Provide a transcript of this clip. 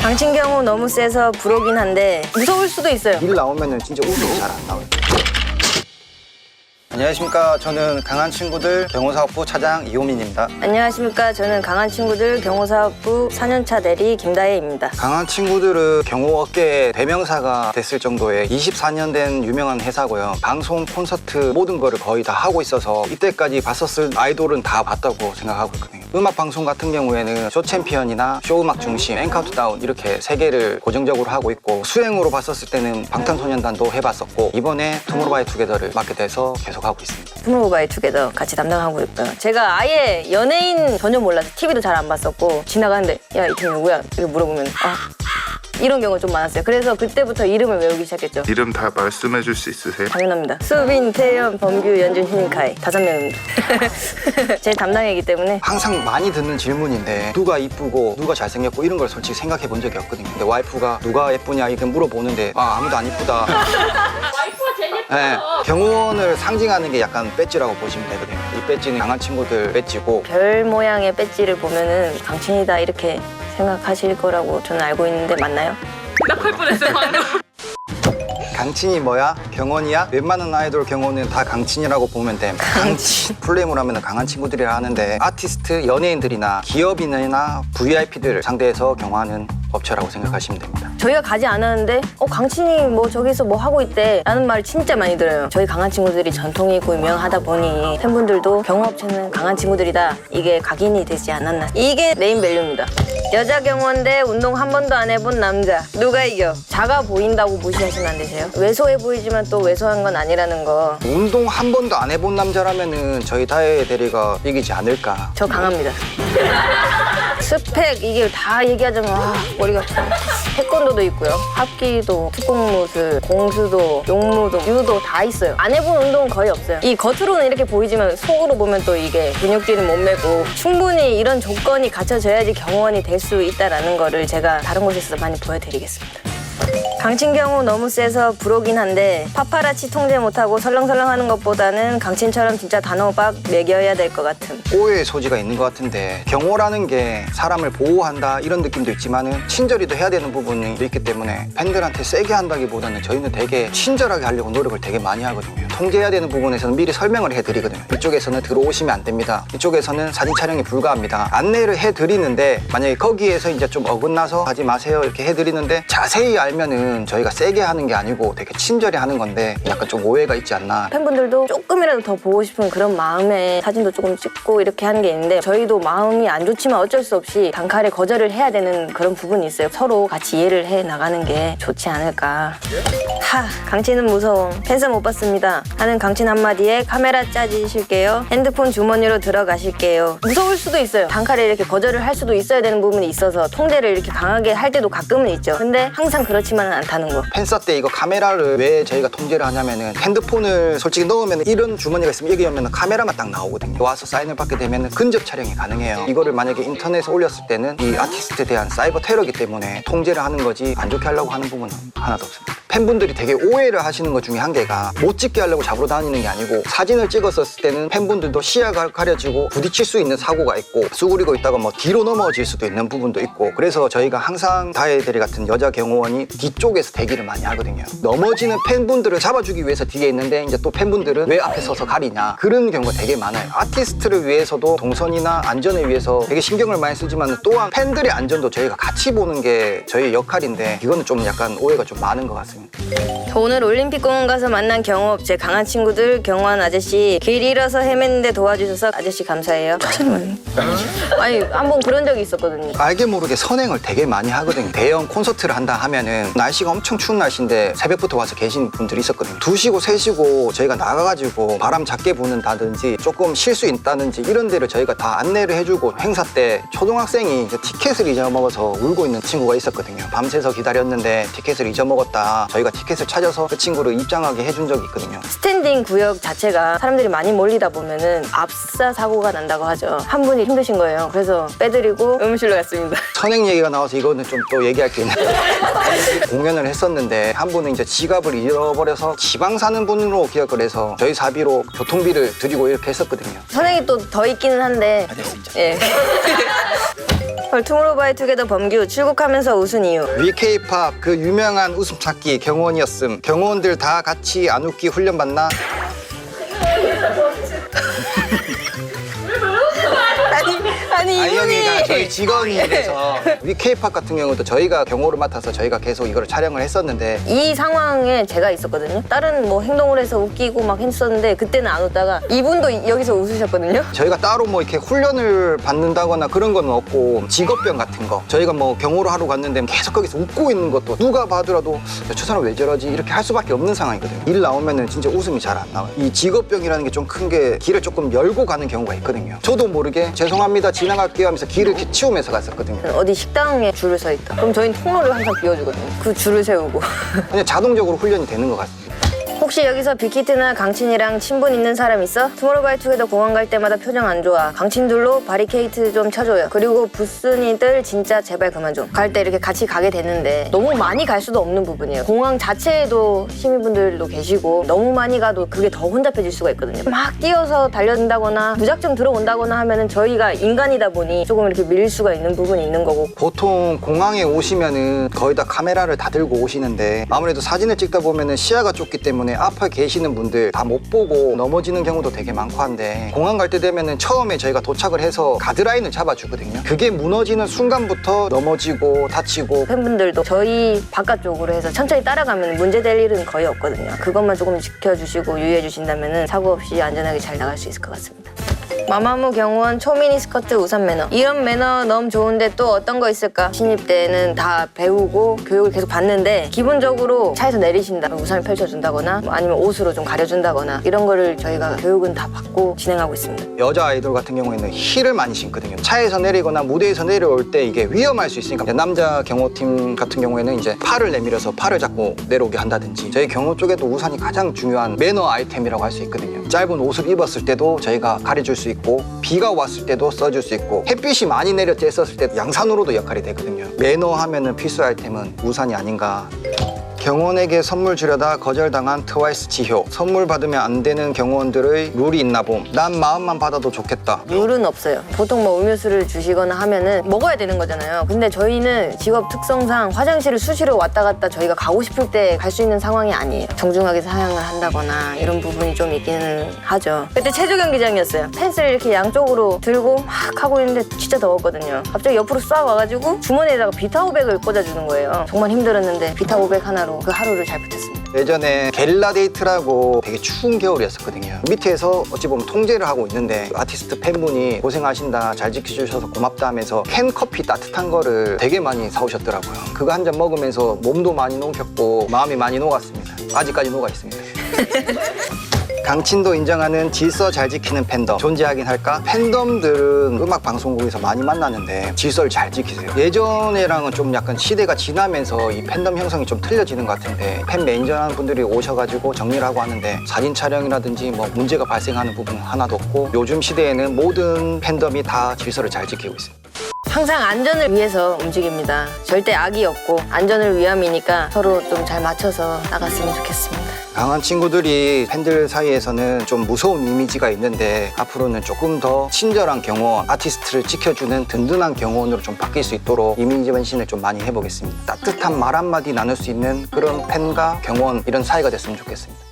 당신 경우 너무 세서 불오긴 한데 무서울 수도 있어요. 일 나오면은 진짜 웃음이 잘 안 나와요. 안녕하십니까. 저는 강한 친구들 경호사업부 차장 이호민입니다. 안녕하십니까. 저는 강한 친구들 경호사업부 4년차 대리 김다혜입니다. 강한 친구들은 경호업계의 대명사가 됐을 정도의 24년 된 유명한 회사고요. 방송, 콘서트 모든 거를 거의 다 하고 있어서 이때까지 봤었을 아이돌은 다 봤다고 생각하고 있거든요. 음악 방송 같은 경우에는 쇼 챔피언이나 쇼 음악 중심, 엔카운트다운 이렇게 3개를 고정적으로 하고 있고, 수행으로 봤었을 때는 방탄소년단도 해봤었고, 이번에 투모로우바이투게더를 맡게 돼서 계속 하고 있습니다. 투모로우바이투게더 같이 담당하고 있고요. 제가 아예 연예인 전혀 몰라서 TV도 잘 안 봤었고, 지나가는데 야, 이 팀 누구야? 이렇게 물어보면 이런 경우가 좀 많았어요. 그래서 그때부터 이름을 외우기 시작했죠. 이름 다 말씀해 줄 수 있으세요? 당연합니다. 수빈, 태연, 범규, 연준, 휴닝카이 5명입니다. 제 담당이기 때문에. 항상 많이 듣는 질문인데, 누가 이쁘고 누가 잘생겼고 이런 걸 솔직히 생각해 본 적이 없거든요. 근데 와이프가 누가 예쁘냐 이렇게 물어보는데 아무도 안 이쁘다. 와이프가 제일 예뻐요. 네, 경호원을 상징하는 게 약간 배지라고 보시면 되거든요. 이 배지는 강한 친구들 배지고, 별 모양의 배지를 보면은 강친이다 이렇게 생각하실 거라고 저는 알고 있는데 맞나요? 대답할 뻔했어요 방금. 강친이 뭐야? 경원이야? 웬만한 아이돌 경호는 다 강친이라고 보면 돼. 강친. 플레임으로 하면 강한 친구들이라 하는데, 아티스트, 연예인들이나 기업인이나 VIP들을 상대해서 경호하는 업체라고 생각하시면 됩니다. 저희가 가지 않았는데 강친이 뭐 저기서 뭐 하고 있대 라는 말을 진짜 많이 들어요. 저희 강한 친구들이 전통이 있고 유명하다 보니 팬분들도 경호업체는 강한 친구들이다, 이게 각인이 되지 않았나. 이게 네임밸류입니다. 여자 경호원 대 운동 한 번도 안 해본 남자, 누가 이겨? 작아 보인다고 무시하시면 안 되세요. 왜소해 보이지만 또 왜소한 건 아니라는 거. 운동 한 번도 안 해본 남자라면은 저희 다혜 대리가 이기지 않을까. 저 강합니다. 스펙 이게 다 얘기하자면 머리가 아프다. 태권도도 있고요, 합기도, 특공무술, 공수도, 용무도, 유도 다 있어요. 안 해본 운동은 거의 없어요. 이 겉으로는 이렇게 보이지만 속으로 보면 또 이게 근육질은 몸매고, 충분히 이런 조건이 갖춰져야지 경호원이 될 수 있다는 거를 제가 다른 곳에서 많이 보여드리겠습니다. 강친 경우 너무 세서 불오긴 한데, 파파라치 통제 못하고 설렁설렁 하는 것보다는 강친처럼 진짜 단호박 매겨야 될 것 같은. 오해의 소지가 있는 것 같은데, 경호라는 게 사람을 보호한다 이런 느낌도 있지만은 친절히도 해야 되는 부분이 있기 때문에 팬들한테 세게 한다기보다는 저희는 되게 친절하게 하려고 노력을 되게 많이 하거든요. 통제해야 되는 부분에서는 미리 설명을 해드리거든요. 이쪽에서는 들어오시면 안 됩니다. 이쪽에서는 사진 촬영이 불가합니다. 안내를 해드리는데, 만약에 거기에서 이제 좀 어긋나서 하지 마세요 이렇게 해드리는데, 자세히 알면은 저희가 세게 하는 게 아니고 되게 친절히 하는 건데, 약간 좀 오해가 있지 않나. 팬분들도 조금이라도 더 보고 싶은 그런 마음에 사진도 조금 찍고 이렇게 하는 게 있는데, 저희도 마음이 안 좋지만 어쩔 수 없이 단칼에 거절을 해야 되는 그런 부분이 있어요. 서로 같이 이해를 해 나가는 게 좋지 않을까. 강친은 무서워, 팬서 못 봤습니다 하는 강친 한마디에 카메라 짜지실게요, 핸드폰 주머니로 들어가실게요. 무서울 수도 있어요. 단칼에 이렇게 거절을 할 수도 있어야 되는 부분이 있어서 통제를 이렇게 강하게 할 때도 가끔은 있죠. 근데 항상 그렇지만은 않다는 거. 팬싸 때 이거 카메라를 왜 저희가 통제를 하냐면은, 핸드폰을 솔직히 넣으면 이런 주머니가 있으면 여기 오면 카메라만 딱 나오거든요. 와서 사인을 받게 되면 근접 촬영이 가능해요. 이거를 만약에 인터넷에 올렸을 때는 이 아티스트에 대한 사이버 테러기 때문에 통제를 하는 거지, 안 좋게 하려고 하는 부분은 하나도 없습니다. 팬분들이 되게 오해를 하시는 것 중에 한 개가, 못 찍게 하려고 잡으러 다니는 게 아니고, 사진을 찍었을 때는 팬분들도 시야가 가려지고 부딪힐 수 있는 사고가 있고, 수그리고 있다가 뭐 뒤로 넘어질 수도 있는 부분도 있고, 그래서 저희가 항상 다혜대리 같은 여자 경호원이 뒤쪽에서 대기를 많이 하거든요. 넘어지는 팬분들을 잡아주기 위해서 뒤에 있는데, 이제 또 팬분들은 왜 앞에 서서 가리냐, 그런 경우가 되게 많아요. 아티스트를 위해서도 동선이나 안전을 위해서 되게 신경을 많이 쓰지만, 또한 팬들의 안전도 저희가 같이 보는 게 저희의 역할인데, 이거는 좀 약간 오해가 좀 많은 것 같습니다. 저 오늘 올림픽공원 가서 만난 경호업체 강한 친구들 경호원 아저씨, 길 잃어서 헤맸는데 도와주셔서 아저씨 감사해요. 아니 한번 그런 적이 있었거든요. 알게 모르게 선행을 되게 많이 하거든요. 대형 콘서트를 한다 하면은 날씨가 엄청 추운 날씨인데 새벽부터 와서 계신 분들이 있었거든요. 2시고 3시고 저희가 나가가지고 바람 작게 부는다든지 조금 쉴 수 있다든지 이런 데를 저희가 다 안내를 해주고, 행사 때 초등학생이 티켓을 잊어먹어서 울고 있는 친구가 있었거든요. 밤새서 기다렸는데 티켓을 잊어먹었다. 저희가 티켓을 찾아서 그 친구를 입장하게 해준 적이 있거든요. 스탠딩 구역 자체가 사람들이 많이 몰리다 보면은 압사 사고가 난다고 하죠. 한 분이 힘드신 거예요. 그래서 빼드리고 의무실로 갔습니다. 선행 얘기가 나와서 이거는 좀 또 얘기할 게 있는데, 공연을 했었는데 한 분은 이제 지갑을 잃어버려서 지방 사는 분으로 기억을 해서 저희 사비로 교통비를 드리고 이렇게 했었거든요. 선행이 또 더 있기는 한데. 알겠습니다. 예. 투모로우바이투게더 범규 출국하면서 웃은 이유. 위케이팝 그 유명한 웃음 찾기 경호원이었음. 경호원들 다 같이 안 웃기 훈련 받나? 아니 아니 이분이 여기가 저희 직원이 돼서 위케이팝 같은 경우도 저희가 경호를 맡아서 저희가 계속 이걸 촬영을 했었는데 이 상황에 제가 있었거든요. 다른 뭐 행동을 해서 웃기고 막 했었는데 그때는 안 웃다가 이분도 여기서 웃으셨거든요. 저희가 따로 뭐 이렇게 훈련을 받는다거나 그런 건 없고 직업병 같은 거 저희가 뭐 경호를 하러 갔는데 계속 거기서 웃고 있는 것도 누가 봐더라도 야, 저 사람 왜 저러지 이렇게 할 수밖에 없는 상황이거든요. 일 나오면은 진짜 웃음이 잘 안 나와요. 이 직업병이라는 게 좀 큰 게 길을 조금 열고 가는 경우가 있거든요. 저도 모르게 죄송합니다 지나갈게요 하면서 길을 이렇게 치우면서 갔었거든요. 어디 식당에 줄을 서 있다. 그럼 저희는 통로를 항상 비워주거든요. 그 줄을 세우고. 그냥 자동적으로 훈련이 되는 것 같습니다. 혹시 여기서 빅히트나 강친이랑 친분 있는 사람 있어? 투모로우바이투게더 공항 갈 때마다 표정 안 좋아. 강친들로 바리케이트 좀 쳐줘요. 그리고 부스니들 진짜 제발 그만 좀. 갈 때 이렇게 같이 가게 되는데 너무 많이 갈 수도 없는 부분이에요. 공항 자체에도 시민분들도 계시고 너무 많이 가도 그게 더 혼잡해질 수가 있거든요. 막 뛰어서 달려든다거나 무작정 들어온다거나 하면은 저희가 인간이다 보니 조금 이렇게 밀릴 수가 있는 부분이 있는 거고. 보통 공항에 오시면은 거의 다 카메라를 다 들고 오시는데 아무래도 사진을 찍다 보면은 시야가 좁기 때문에 앞에 계시는 분들 다 못 보고 넘어지는 경우도 되게 많고 한데 공항 갈 때 되면은 처음에 저희가 도착을 해서 가드라인을 잡아주거든요. 그게 무너지는 순간부터 넘어지고 다치고 팬분들도 저희 바깥쪽으로 해서 천천히 따라가면 문제될 일은 거의 없거든요. 그것만 조금 지켜주시고 유의해 주신다면 사고 없이 안전하게 잘 나갈 수 있을 것 같습니다. 마마무 경호원 초미니 스커트 우산 매너. 이런 매너 너무 좋은데 또 어떤 거 있을까? 신입 때는 다 배우고 교육을 계속 받는데 기본적으로 차에서 내리신다 우산을 펼쳐준다거나 뭐 아니면 옷으로 좀 가려준다거나 이런 거를 저희가 교육은 다 받고 진행하고 있습니다. 여자 아이돌 같은 경우에는 힐을 많이 신거든요. 차에서 내리거나 무대에서 내려올 때 이게 위험할 수 있으니까 남자 경호팀 같은 경우에는 이제 팔을 내밀어서 팔을 잡고 내려오게 한다든지 저희 경호 쪽에도 우산이 가장 중요한 매너 아이템이라고 할 수 있거든요. 짧은 옷을 입었을 때도 저희가 가려줄 수 있고 비가 왔을 때도 써줄 수 있고 햇빛이 많이 내려 쬐었을 때도 양산으로도 역할이 되거든요. 매너 하면은 필수 아이템은 우산이 아닌가. 경호원에게 선물 주려다 거절당한 트와이스 지효. 선물 받으면 안 되는 경호원들의 룰이 있나 봄. 난 마음만 받아도 좋겠다. 룰은 없어요. 보통 뭐 음료수를 주시거나 하면은 먹어야 되는 거잖아요. 근데 저희는 직업 특성상 화장실을 수시로 왔다 갔다 저희가 가고 싶을 때 갈 수 있는 상황이 아니에요. 정중하게 사양을 한다거나 이런 부분이 좀 있기는 하죠. 그때 체조 경기장이었어요. 펜스를 이렇게 양쪽으로 들고 막 하고 있는데 진짜 더웠거든요. 갑자기 옆으로 싹 와가지고 주머니에다가 비타오백을 꽂아주는 거예요. 정말 힘들었는데 비타오백 하나로 그 하루를 잘 버텼습니다. 예전에 게릴라 데이트라고 되게 추운 겨울이었었거든요. 밑에서 어찌 보면 통제를 하고 있는데 아티스트 팬분이 고생하신다 잘 지켜주셔서 고맙다 하면서 캔커피 따뜻한 거를 되게 많이 사오셨더라고요. 그거 한 잔 먹으면서 몸도 많이 녹였고 마음이 많이 녹았습니다. 아직까지 녹아 있습니다. 강친도 인정하는 질서 잘 지키는 팬덤 존재하긴 할까? 팬덤들은 음악 방송국에서 많이 만나는데 질서를 잘 지키세요. 예전에랑은 좀 약간 시대가 지나면서 이 팬덤 형성이 좀 틀려지는 것 같은데 팬 매니저라는 분들이 오셔가지고 정리를 하고 하는데 사진 촬영이라든지 뭐 문제가 발생하는 부분은 하나도 없고 요즘 시대에는 모든 팬덤이 다 질서를 잘 지키고 있습니다. 항상 안전을 위해서 움직입니다. 절대 악이 없고 안전을 위함이니까 서로 좀 잘 맞춰서 나갔으면 좋겠습니다. 강한 친구들이 팬들 사이에서는 좀 무서운 이미지가 있는데 앞으로는 조금 더 친절한 경호원, 아티스트를 지켜주는 든든한 경호원으로 좀 바뀔 수 있도록 이미지 변신을 좀 많이 해보겠습니다. 따뜻한 말 한마디 나눌 수 있는 그런 팬과 경호원 이런 사이가 됐으면 좋겠습니다.